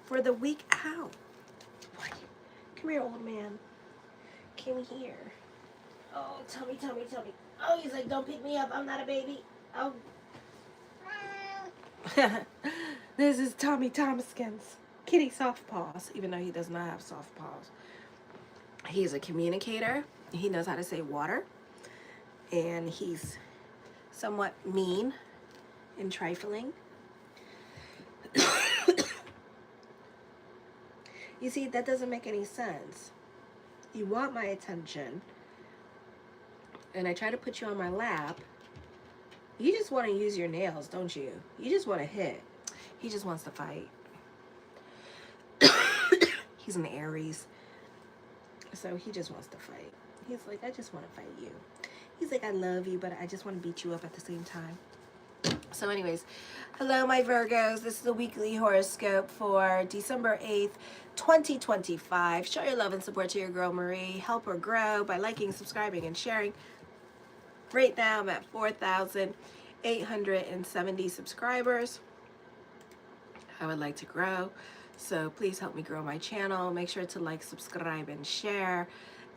for the week out. Come here, old man. Come here. Oh, tummy. Oh, he's like, don't pick me up. I'm not a baby. Oh. This is Tommy Thomaskins. Kitty soft paws, even though he does not have soft paws. He's a communicator. He knows how to say water. And he's somewhat mean and trifling. You see, that doesn't make any sense. You want my attention, and I try to put you on my lap. You just want to use your nails, don't you? You just want to hit. He just wants to fight. He's an Aries, so he just wants to fight. He's like, I just want to fight you. He's like, I love you, but I just want to beat you up at the same time. So anyways, hello my Virgos. This is the weekly horoscope for December 8th, 2025. Show your love and support to your girl Marie. Help her grow by liking, subscribing, and sharing. Right now I'm at 4,870 subscribers. I would like to grow, so please help me grow my channel. Make sure to like, subscribe, and share.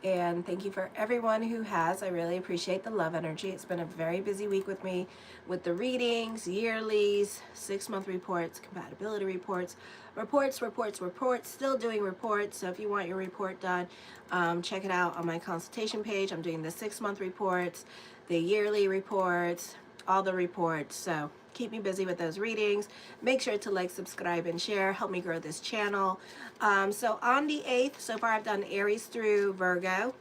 And thank you for everyone who has. I really appreciate the love energy. It's been a very busy week with me with the readings, yearlies, 6-month reports, compatibility reports, reports, still doing reports. So if you want your report done, check it out on my consultation page. I'm doing the 6-month reports, the yearly reports, all the reports. So keep me busy with those readings. Make sure to like, subscribe, and share. Help me grow this channel. So on the 8th, so far I've done Aries through Virgo.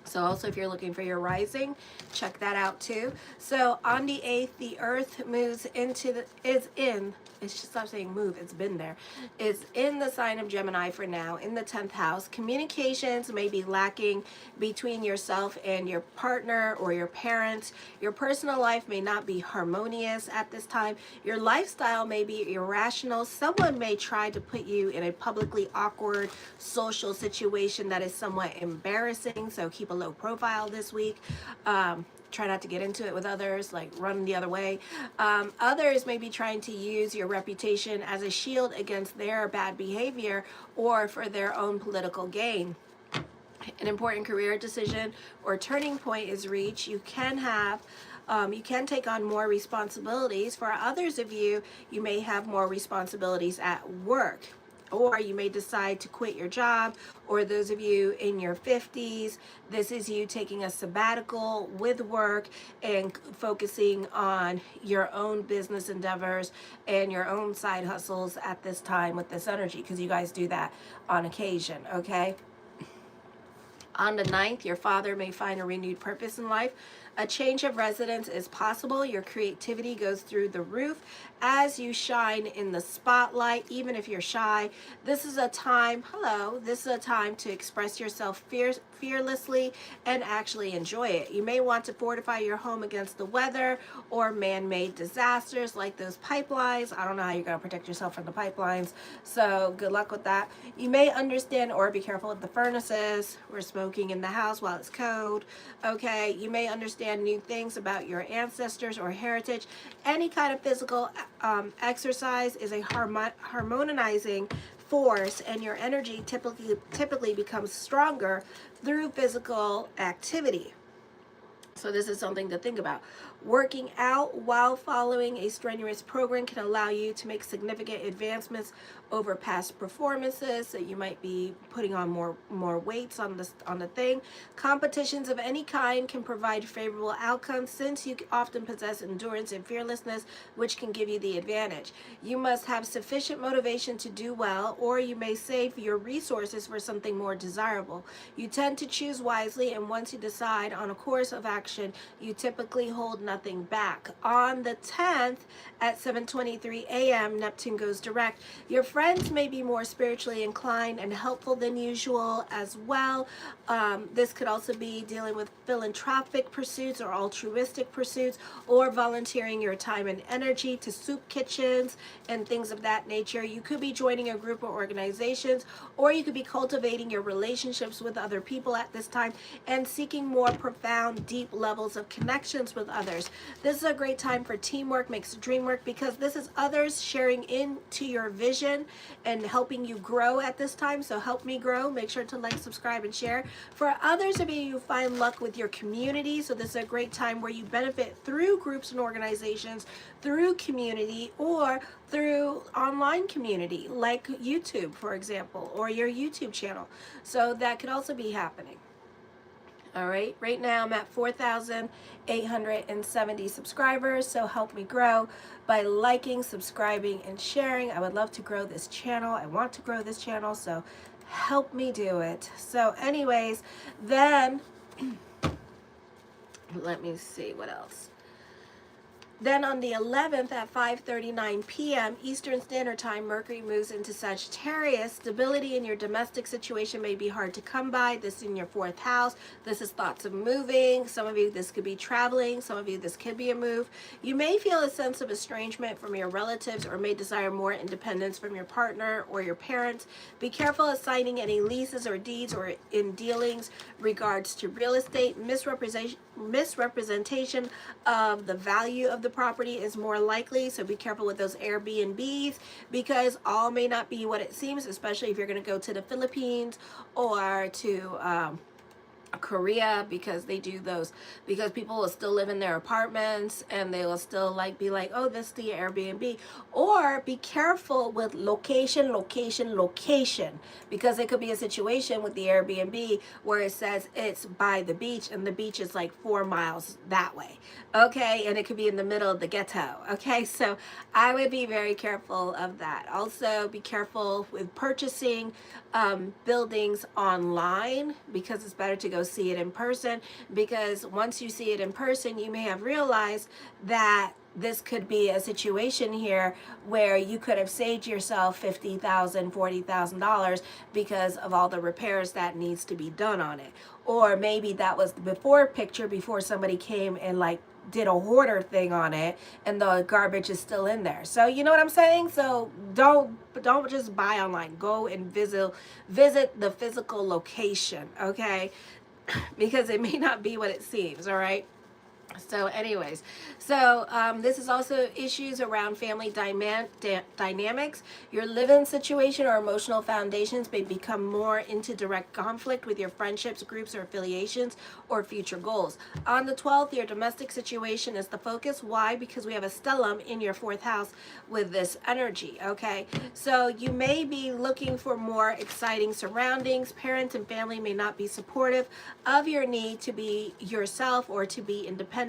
So also if you're looking for your rising, check that out too. So on the 8th, the Earth moves into it should stop saying move, it's been there. It's in the sign of Gemini for now, in the 10th house. Communications may be lacking between yourself and your partner or your parents. Your personal life may not be harmonious at this time. Your lifestyle may be irrational. Someone may try to put you in a publicly awkward social situation that is somewhat embarrassing, so keep a low profile this week. Try not to get into it with others, like run the other way. Others may be trying to use your reputation as a shield against their bad behavior or for their own political gain. An important career decision or turning point is reached. You can take on more responsibilities. For others of you, you may have more responsibilities at work. Or you may decide to quit your job, or those of you in your 50s, this is you taking a sabbatical with work and focusing on your own business endeavors and your own side hustles at this time with this energy, because you guys do that on occasion, okay? On the 9th, your father may find a renewed purpose in life. A change of residence is possible. Your creativity goes through the roof as you shine in the spotlight. Even if you're shy, this is a time, this is a time to express yourself fearlessly and actually enjoy it. You may want to fortify your home against the weather or man-made disasters like those pipelines. I don't know how you're going to protect yourself from the pipelines, so good luck with that. You may understand or be careful with the furnaces. We're smoking in the house while it's cold. Okay, you may understand new things about your ancestors or heritage. Any kind of physical exercise is a harmonizing force, and your energy typically becomes stronger through physical activity. So this is something to think about. Working out while following a strenuous program can allow you to make significant advancements over past performances. So you might be putting on more weights on the thing. Competitions of any kind can provide favorable outcomes since you often possess endurance and fearlessness, which can give you the advantage. You must have sufficient motivation to do well, or you may save your resources for something more desirable. You tend to choose wisely, and once you decide on a course of action, you typically hold nothing back. On the 10th at 7:23 a.m., Neptune goes direct. Your friends may be more spiritually inclined and helpful than usual as well. This could also be dealing with philanthropic pursuits or altruistic pursuits, or volunteering your time and energy to soup kitchens and things of that nature. You could be joining a group or organizations, or you could be cultivating your relationships with other people at this time and seeking more profound, deep levels of connections with others. This is a great time for teamwork makes the dream work, because this is others sharing into your vision fun and helping you grow at this time. So help me grow. Make sure to like, subscribe, and share. For others of you, you find luck with your community. So this is a great time where you benefit through groups and organizations, through community, or through online community like YouTube, for example, or your YouTube channel. So that could also be happening. All right, right now I'm at 4,870 subscribers, so help me grow by liking, subscribing, and sharing. I would love to grow this channel. I want to grow this channel, so help me do it. So anyways, then let me see what else. Then on the 11th at 5:39 p.m. Eastern Standard Time, Mercury moves into Sagittarius. Stability in your domestic situation may be hard to come by. This is in your 4th house. This is thoughts of moving. Some of you, this could be traveling. Some of you, this could be a move. You may feel a sense of estrangement from your relatives or may desire more independence from your partner or your parents. Be careful of signing any leases or deeds or in dealings regards to real estate. Misrepresentation of the value of the property is more likely, so be careful with those Airbnbs, because all may not be what it seems, especially if you're going to go to the Philippines or to Korea, because they do those, because people will still live in their apartments and they will still like be like, oh, this is the Airbnb. Or be careful with location, because it could be a situation with the Airbnb where it says it's by the beach and the beach is like 4 miles that way, okay, and it could be in the middle of the ghetto, okay. So I would be very careful of that. Also be careful with purchasing buildings online, because it's better to go see it in person, because once you see it in person, you may have realized that this could be a situation here where you could have saved yourself $50,000, $40,000 because of all the repairs that needs to be done on it. Or maybe that was the before picture, before somebody came and like did a hoarder thing on it and the garbage is still in there. So you know what I'm saying? So don't just buy online. Go and visit the physical location, okay? Because it may not be what it seems, all right? So anyways, so this is also issues around family dynamics. Your live-in situation or emotional foundations may become more into direct conflict with your friendships, groups, or affiliations, or future goals. On the 12th, your domestic situation is the focus. Why? Because we have a stellium in your 4th house with this energy, okay? So you may be looking for more exciting surroundings. Parents and family may not be supportive of your need to be yourself or to be independent.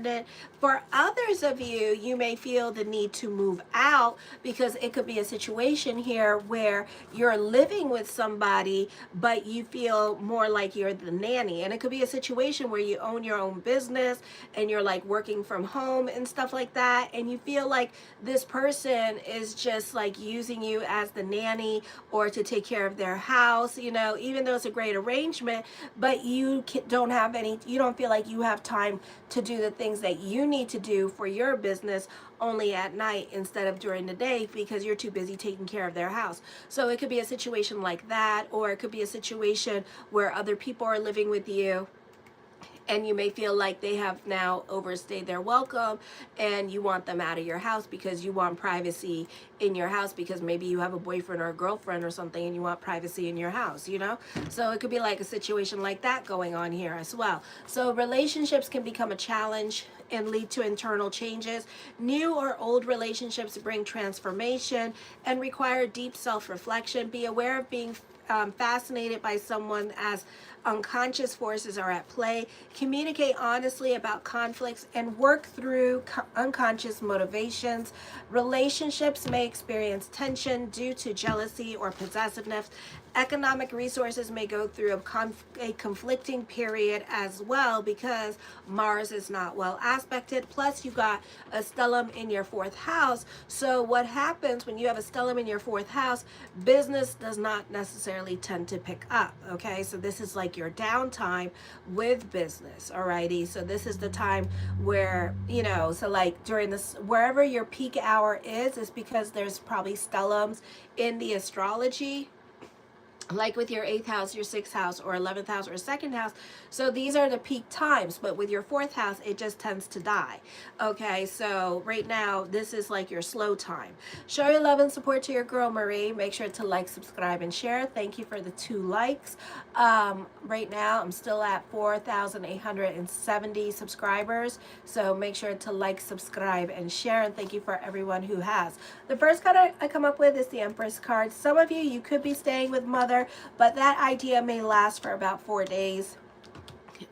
For others of you, you may feel the need to move out, because it could be a situation here where you're living with somebody, but you feel more like you're the nanny. And it could be a situation where you own your own business and you're like working from home and stuff like that. And you feel like this person is just like using you as the nanny or to take care of their house, you know, even though it's a great arrangement, but you don't feel like you have time to do the things that you need to do for your business only at night instead of during the day, because you're too busy taking care of their house. So it could be a situation like that, or it could be a situation where other people are living with you and you may feel like they have now overstayed their welcome and you want them out of your house because you want privacy in your house, because maybe you have a boyfriend or a girlfriend or something and you want privacy in your house, you know? So it could be like a situation like that going on here as well. So relationships can become a challenge and lead to internal changes. New or old relationships bring transformation and require deep self-reflection. Be aware of being fascinated by someone as unconscious forces are at play. Communicate honestly about conflicts and work through unconscious motivations. Relationships may experience tension due to jealousy or possessiveness. Economic resources may go through a conflicting period as well, because Mars is not well aspected. Plus you got a stellium in your 4th house. So what happens when you have a stellium in your 4th house, business does not necessarily tend to pick up, okay? So this is like your downtime with business, alrighty? So this is the time where, you know, so like during this, wherever your peak hour is because there's probably stelliums in the astrology. like with your 8th house, your 6th house, or 11th house, or 2nd house. So these are the peak times, but with your 4th house, it just tends to die. Okay, so right now, this is like your slow time. Show your love and support to your girl, Marie. Make sure to like, subscribe, and share. Thank you for the 2 likes. Right now, I'm still at 4,870 subscribers. So make sure to like, subscribe, and share. And thank you for everyone who has. The first card I come up with is the Empress card. Some of you could be staying with Mother, but that idea may last for about 4 days,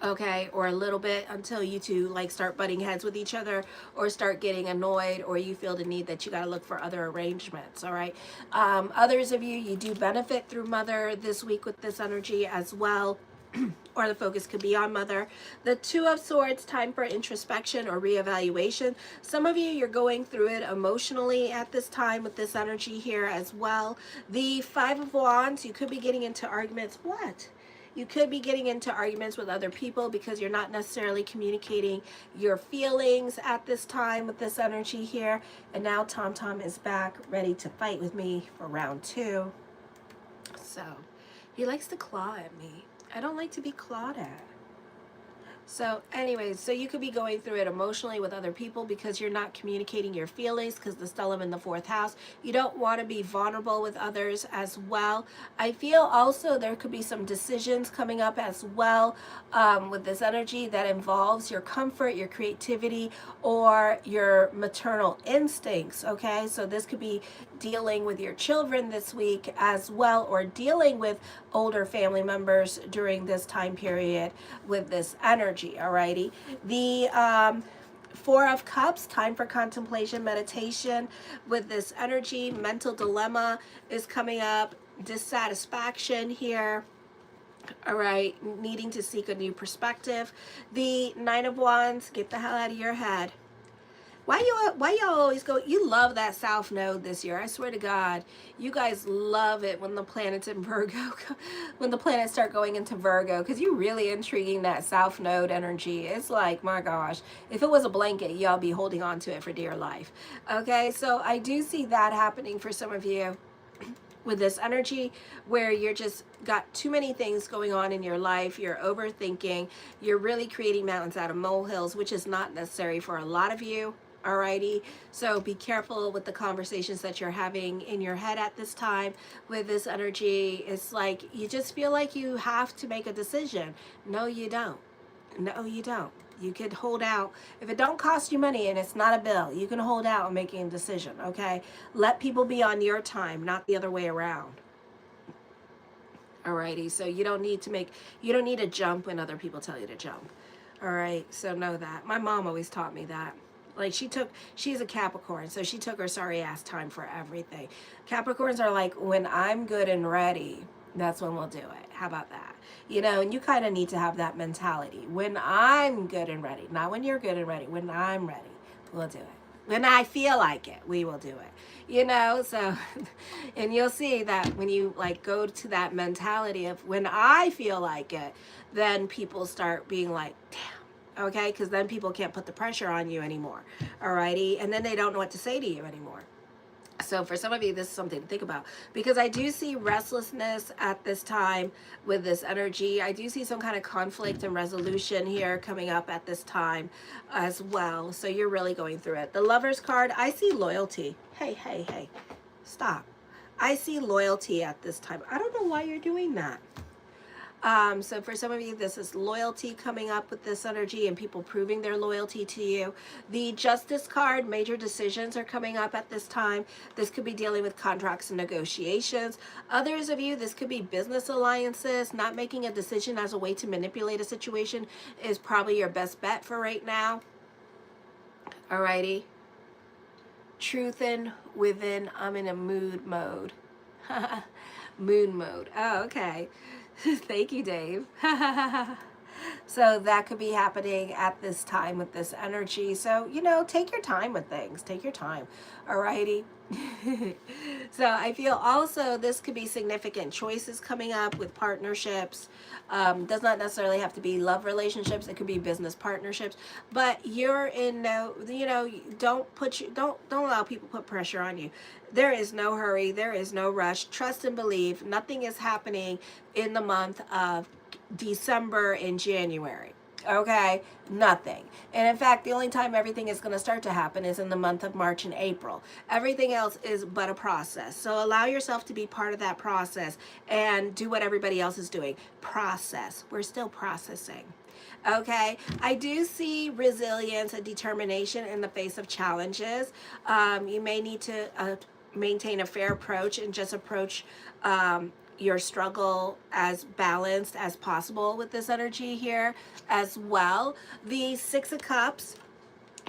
okay, or a little bit, until you two like start butting heads with each other, or start getting annoyed, or you feel the need that you got to look for other arrangements. All right, others of you do benefit through Mother this week with this energy as well. Or the focus could be on Mother. The 2 of Swords, time for introspection or reevaluation. Some of you, you're going through it emotionally at this time with this energy here as well. The 5 of Wands, you could be getting into arguments. What? You could be getting into arguments with other people because you're not necessarily communicating your feelings at this time with this energy here. And now Tom Tom is back, ready to fight with me for round 2. So he likes to claw at me. I don't like to be clawed at. So anyways, so you could be going through it emotionally with other people because you're not communicating your feelings, because the stellium in the 4th house. You don't want to be vulnerable with others as well. I feel also there could be some decisions coming up as well with this energy that involves your comfort, your creativity, or your maternal instincts, okay? So this could be dealing with your children this week as well, or dealing with older family members during this time period with this energy. Alrighty, the 4 of Cups, time for contemplation, meditation with this energy. Mental dilemma is coming up, dissatisfaction here. All right, needing to seek a new perspective. The 9 of Wands, get the hell out of your head. Why y'all always go? You love that South Node this year. I swear to God, you guys love it when the planets in Virgo, when the planets start going into Virgo, because you really intriguing that South Node energy. It's like, my gosh, if it was a blanket, y'all be holding on to it for dear life. Okay, so I do see that happening for some of you with this energy, where you're just got too many things going on in your life. You're overthinking. You're really creating mountains out of molehills, which is not necessary for a lot of you. Alrighty, so be careful with the conversations that you're having in your head at this time with this energy. It's like you just feel like you have to make a decision. No, you don't. No, you don't. You could hold out. If it don't cost you money and it's not a bill, you can hold out on making a decision, okay? Let people be on your time, not the other way around. Alrighty, so you don't need to jump when other people tell you to jump. All right, so know that. My mom always taught me that. Like she's a Capricorn, so she took her sorry ass time for everything. Capricorns are like, when I'm good and ready, that's when we'll do it. How about that? You know, and you kind of need to have that mentality. When I'm good and ready, not when you're good and ready. When I'm ready, we'll do it. When I feel like it, we will do it. You know, so, and you'll see that when you like go to that mentality of when I feel like it, then people start being like, damn. Okay, because then people can't put the pressure on you anymore. Alrighty, and then they don't know what to say to you anymore. So for some of you, this is something to think about, because I do see restlessness at this time with this energy. I do see some kind of conflict and resolution here coming up at this time as well. So you're really going through it. The Lover's card, I see loyalty. Hey, stop. I see loyalty at this time. I don't know why you're doing that. So for some of you, this is loyalty coming up with this energy and people proving their loyalty to you. The Justice card, major decisions are coming up at this time. This could be dealing with contracts and negotiations. Others of you, this could be business alliances. Not making a decision as a way to manipulate a situation is probably your best bet for right now. Alrighty. Truthin' within, I'm in a mood mode. Moon mode. Oh, okay. Thank you, Dave. So that could be happening at this time with this energy. So, you know, take your time with things. Take your time. Alrighty. So I feel also this could be significant choices coming up with partnerships. Does not necessarily have to be love relationships. It could be business partnerships. But you're in no, you know, don't allow people put pressure on you. There is no hurry. There is no rush. Trust and believe. Nothing is happening in the month of December and January. Okay, nothing. And in fact, the only time everything is going to start to happen is in the month of March and April. Everything else is but a process. So allow yourself to be part of that process and do what everybody else is doing. Process. We're still processing. Okay, I do see resilience and determination in the face of challenges. You may need to maintain a fair approach and just approach your struggle as balanced as possible with this energy here as well. The Six of Cups,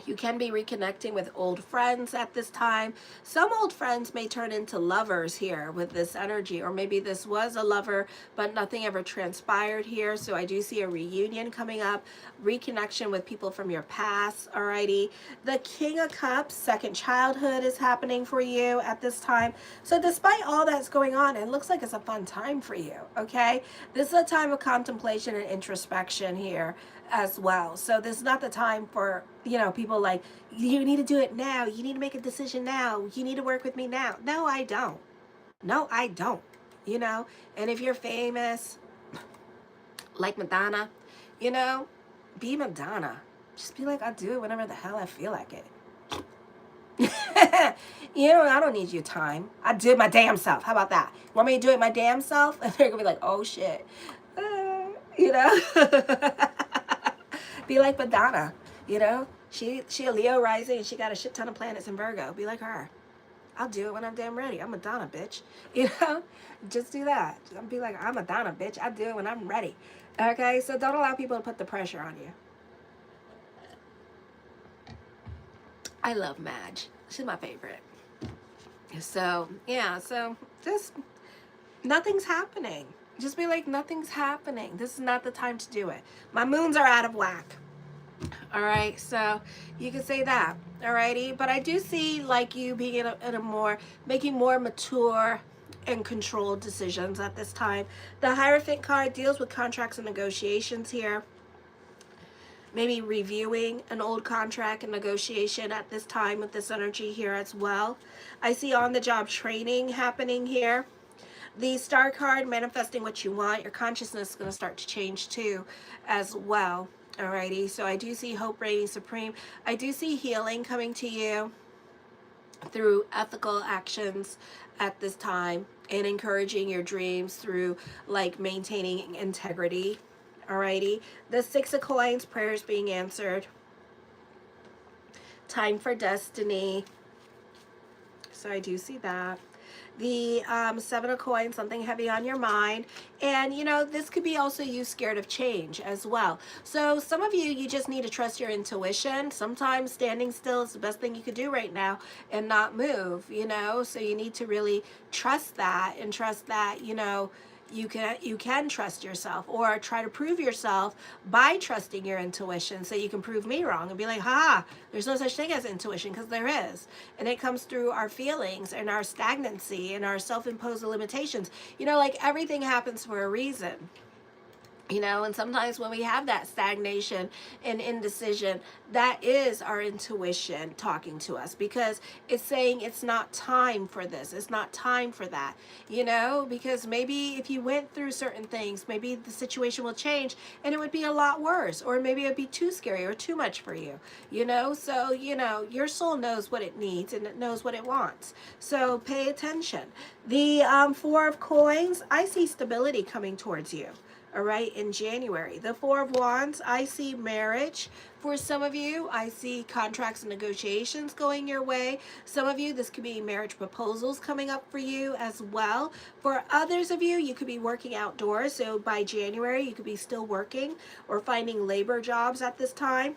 you can be reconnecting with old friends at this time. Some old friends may turn into lovers here with this energy, or maybe this was a lover, but nothing ever transpired here. So I do see a reunion coming up, reconnection with people from your past. Alrighty. The King of Cups, second childhood is happening for you at this time. So despite all that's going on, it looks like it's a fun time for you. Okay. This is a time of contemplation and introspection here as well. So this is not the time for, you know, people like, you need to do it now. You need to make a decision now. You need to work with me now. No, I don't. No, I don't. You know, and if you're famous, like Madonna, you know, be Madonna. Just be like, I'll do it whenever the hell I feel like it. You know, I don't need your time. I do it my damn self. How about that? Want me to do it my damn self? And they're gonna be like, oh shit. You know? Be like Madonna, you know? She a Leo rising and she got a shit ton of planets in Virgo. Be like her. I'll do it when I'm damn ready. I'm Madonna, bitch. You know? Just do that. Just be like, I'm Madonna, bitch. I'll do it when I'm ready. Okay? So don't allow people to put the pressure on you. I love Madge. She's my favorite. So, yeah. So, just, nothing's happening. Just be like, nothing's happening. This is not the time to do it. My moons are out of whack. All right, so you can say that. Alrighty, but I do see like you being in a more, making more mature and controlled decisions at this time. The Hierophant card deals with contracts and negotiations here. Maybe reviewing an old contract and negotiation at this time with this energy here as well. I see on-the-job training happening here. The Star card, manifesting what you want. Your consciousness is going to start to change too as well. Alrighty, so I do see hope reigning supreme. I do see healing coming to you through ethical actions at this time and encouraging your dreams through like maintaining integrity. Alrighty, the Six of Coins, prayers being answered. Time for destiny. So I do see that. The Seven of Coins, something heavy on your mind. And, you know, this could be also you scared of change as well. So some of you, you just need to trust your intuition. Sometimes standing still is the best thing you could do right now and not move, you know. So you need to really trust that and trust that, you know, you can trust yourself, or try to prove yourself by trusting your intuition so you can prove me wrong and be like, ha, there's no such thing as intuition, because there is. And it comes through our feelings and our stagnancy and our self-imposed limitations. You know, like everything happens for a reason. You know, and sometimes when we have that stagnation and indecision, that is our intuition talking to us, because it's saying it's not time for this. It's not time for that, you know, because maybe if you went through certain things, maybe the situation will change and it would be a lot worse, or maybe it'd be too scary or too much for you, you know. So, you know, your soul knows what it needs and it knows what it wants. So pay attention. The Four of Coins, I see stability coming towards you. All right, in January. The Four of Wands, I see marriage. For some of you, I see contracts and negotiations going your way. Some of you, this could be marriage proposals coming up for you as well. For others of you, you could be working outdoors. So by January, you could be still working or finding labor jobs at this time.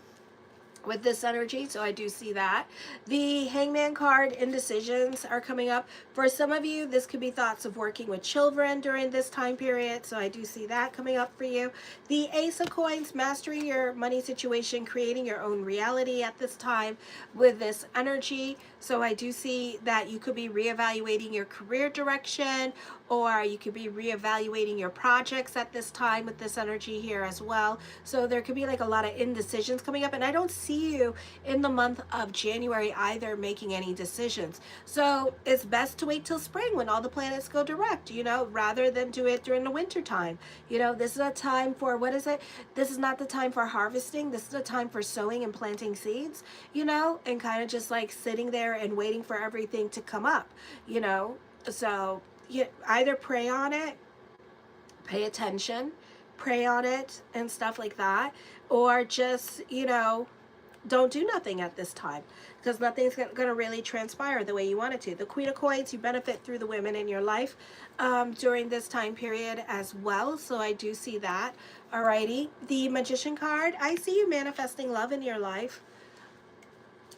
with this energy, so I do see that. The Hangman card, indecisions are coming up. For some of you, this could be thoughts of working with children during this time period, so I do see that coming up for you. The Ace of Coins, mastering your money situation, creating your own reality at this time with this energy. So I do see that you could be reevaluating your career direction, or you could be reevaluating your projects at this time with this energy here as well. So there could be like a lot of indecisions coming up, and I don't see you in the month of January either making any decisions. So it's best to wait till spring when all the planets go direct, you know, rather than do it during the winter time. You know, this is a time for, what is it? This is not the time for harvesting. This is a time for sowing and planting seeds, you know, and kind of just like sitting there and waiting for everything to come up, you know. So you either pray on it, pay attention, pray on it and stuff like that, or just, you know, don't do nothing at this time, because nothing's going to really transpire the way you want it to. The Queen of Coins, you benefit through the women in your life during this time period as well, so I do see that. Alrighty, the Magician card, I see you manifesting love in your life.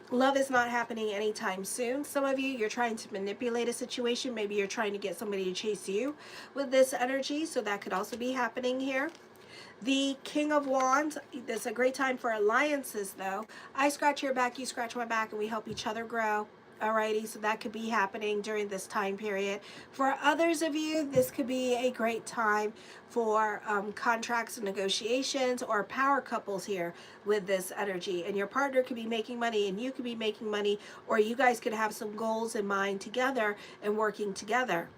Love is not happening anytime soon. Some of you, you're trying to manipulate a situation. Maybe you're trying to get somebody to chase you with this energy, so that could also be happening here. The King of Wands, it's a great time for alliances though. I scratch your back, you scratch my back, and we help each other grow. Alrighty, so that could be happening during this time period. For others of you, this could be a great time for contracts and negotiations, or power couples here with this energy. And your partner could be making money and you could be making money, or you guys could have some goals in mind together and working together.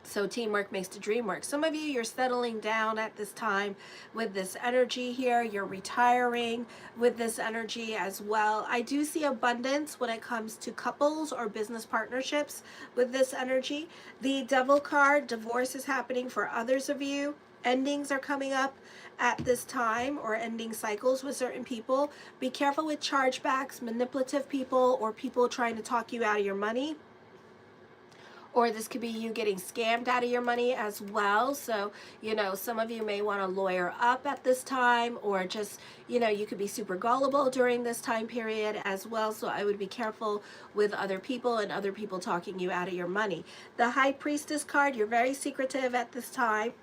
So teamwork makes the dream work. Some of you, you're settling down at this time with this energy here. You're retiring with this energy as well. I do see abundance when it comes to couples or business partnerships with this energy. The Devil card, divorce is happening for others of you. Endings are coming up at this time, or ending cycles with certain people. Be careful with chargebacks, manipulative people, or people trying to talk you out of your money. Or this could be you getting scammed out of your money as well. So, you know, some of you may want to lawyer up at this time, or just, you know, you could be super gullible during this time period as well. So I would be careful with other people and other people talking you out of your money. The High Priestess card, you're very secretive at this time.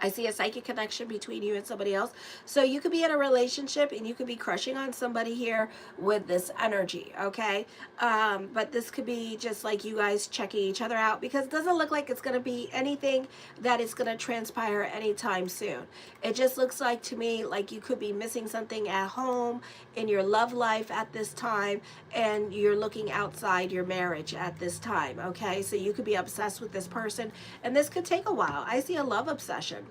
I see a psychic connection between you and somebody else. So you could be in a relationship and you could be crushing on somebody here with this energy, okay? But this could be just like you guys checking each other out, because it doesn't look like it's going to be anything that is going to transpire anytime soon. It just looks like to me like you could be missing something at home, in your love life at this time, and you're looking outside your marriage at this time, okay? So you could be obsessed with this person, and this could take a while. I see a love obsession.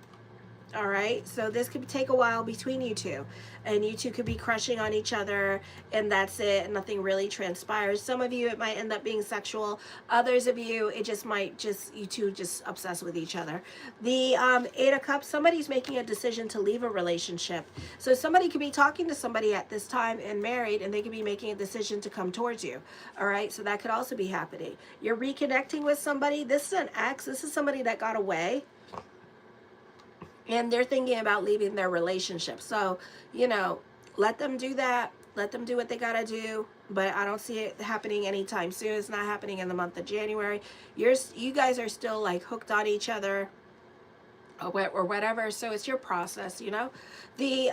All right, so this could take a while between you two, and you two could be crushing on each other, and that's it, and nothing really transpires. Some of you, it might end up being sexual. Others of you, it just might just, you two just obsess with each other. The Eight of Cups, somebody's making a decision to leave a relationship. So somebody could be talking to somebody at this time and married, and they could be making a decision to come towards you. All right, so that could also be happening. You're reconnecting with somebody. This is an ex. This is somebody that got away, and they're thinking about leaving their relationship. So, you know, let them do that. Let them do what they gotta do. But I don't see it happening anytime soon. It's not happening in the month of January. You guys are still like hooked on each other, or whatever. So it's your process, you know. The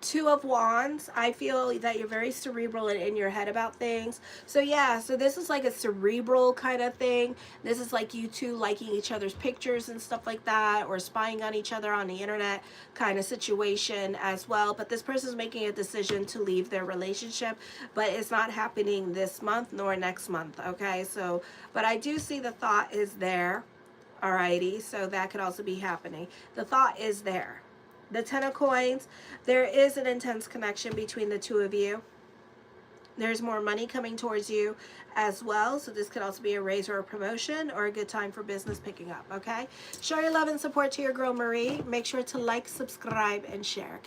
Two of Wands, I feel that you're very cerebral and in your head about things. So yeah, so this is like a cerebral kind of thing. This is like you two liking each other's pictures and stuff like that, or spying on each other on the internet kind of situation as well. But this person's making a decision to leave their relationship, but it's not happening this month nor next month, okay? So, but I do see the thought is there. Alrighty, so that could also be happening. The thought is there. The Ten of Coins, there is an intense connection between the two of you. There's more money coming towards you as well. So this could also be a raise or a promotion, or a good time for business picking up, okay? Show your love and support to your girl Marie. Make sure to like, subscribe, and share.